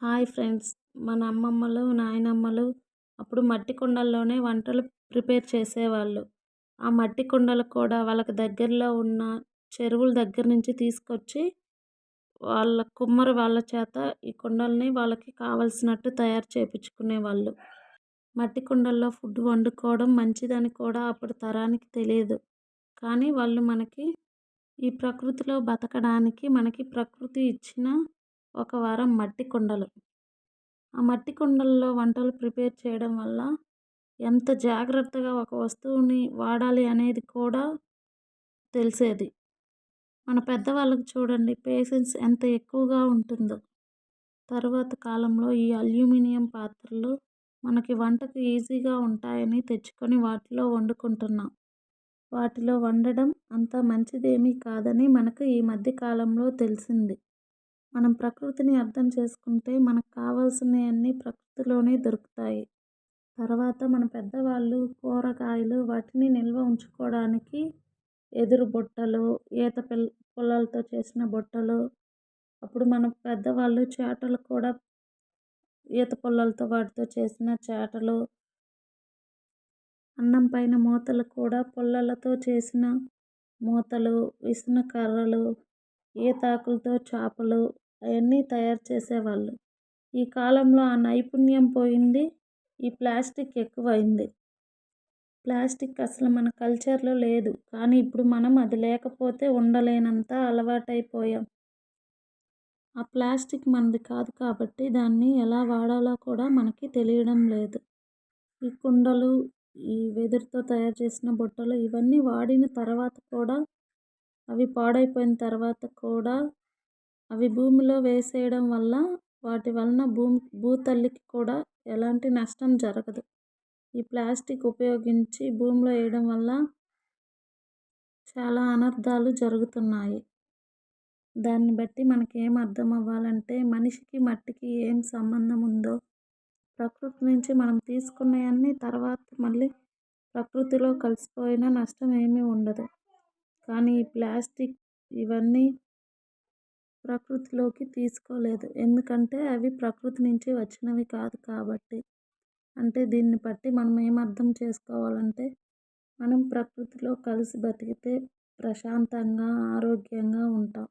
Hi friends! మన అమ్మమ్మలు, నాయనమ్మలు అప్పుడు మట్టి కుండల్లోనే వంటలు ప్రిపేర్ చేసేవాళ్ళు. ఆ మట్టి కుండలు కూడా వాళ్ళకి దగ్గరలో ఉన్న చెరువుల దగ్గర నుంచి తీసుకొచ్చి వాళ్ళ కుమ్మరి వాళ్ళ చేత ఈ కుండల్ని వాళ్ళకి కావాల్సినట్టు తయారు చేపించుకునేవాళ్ళు. మట్టి కుండల్లో ఫుడ్ వండుకోవడం మంచిదని కూడా అప్పటి తరానికి తెలియదు. కానీ వాళ్ళు మనకి ఈ ప్రకృతిలో బతకడానికి మనకి ప్రకృతి ఇచ్చిన ఒక వరం మట్టి కుండలు. ఆ మట్టి కుండల్లో వంటలు ప్రిపేర్ చేయడం వల్ల ఎంత జాగ్రత్తగా ఒక వస్తువుని వాడాలి అనేది కూడా తెలిసేది. మన పెద్దవాళ్ళకి చూడండి పేషెన్స్ ఎంత ఎక్కువగా ఉంటుందో. తరువాత కాలంలో ఈ అల్యూమినియం పాత్రలు మనకి వంటకు ఈజీగా ఉంటాయని తెచ్చుకొని వాటిలో వండుకుంటున్నాం. వాటిలో వండడం అంత మంచిదేమీ కాదని మనకు ఈ మధ్య కాలంలో తెలిసింది. మనం ప్రకృతిని అర్థం చేసుకుంటే మనకు కావాల్సినవన్నీ ప్రకృతిలోనే దొరుకుతాయి. తర్వాత మన పెద్దవాళ్ళు కూరగాయలు వాటిని నిల్వ ఉంచుకోవడానికి ఎదురు బుట్టలు, ఈత పుల్లలతో చేసిన బుట్టలు, అప్పుడు మన పెద్దవాళ్ళు చేటలు కూడా ఈత పుల్లలతో వాటితో చేసిన చేటలు, అన్నం పైన మూతలు కూడా పుల్లలతో చేసిన మూతలు, విసన కర్రలు, ఈతాకులతో చాపలు అవన్నీ తయారు చేసేవాళ్ళు. ఈ కాలంలో ఆ నైపుణ్యం పోయింది. ఈ ప్లాస్టిక్ ఎక్కువైంది. ప్లాస్టిక్ అసలు మన కల్చర్లో లేదు. కానీ ఇప్పుడు మనం అది లేకపోతే ఉండలేనంత అలవాటైపోయాం. ఆ ప్లాస్టిక్ మనది కాదు కాబట్టి దాన్ని ఎలా వాడాలో కూడా మనకి తెలియడం లేదు. ఈ కుండలు, ఈ వెదురుతో తయారు చేసిన బుట్టలు ఇవన్నీ వాడిన తర్వాత కూడా అవి పాడైపోయిన తర్వాత కూడా అవి భూమిలో వేసేయడం వల్ల వాటి వలన భూతల్లికి కూడా ఎలాంటి నష్టం జరగదు. ఈ ప్లాస్టిక్ ఉపయోగించి భూమిలో వేయడం వల్ల చాలా అనర్థాలు జరుగుతున్నాయి. దాన్ని బట్టి మనకేం అర్థం అవ్వాలంటే మనిషికి మట్టికి ఏం సంబంధం ఉందో, ప్రకృతి నుంచి మనం తీసుకున్నవన్నీ తర్వాత మళ్ళీ ప్రకృతిలో కలిసిపోయినా నష్టం ఏమీ ఉండదు. కానీ ఈ ప్లాస్టిక్ ఇవన్నీ ప్రకృతిలోకి తీసుకోలేదు. ఎందుకంటే అవి ప్రకృతి నుంచి వచ్చినవి కాదు కాబట్టి. అంటే దీన్ని బట్టి మనం ఏం అర్థం చేసుకోవాలంటే మనం ప్రకృతిలో కలిసి బతికితే ప్రశాంతంగా, ఆరోగ్యంగా ఉంటాం.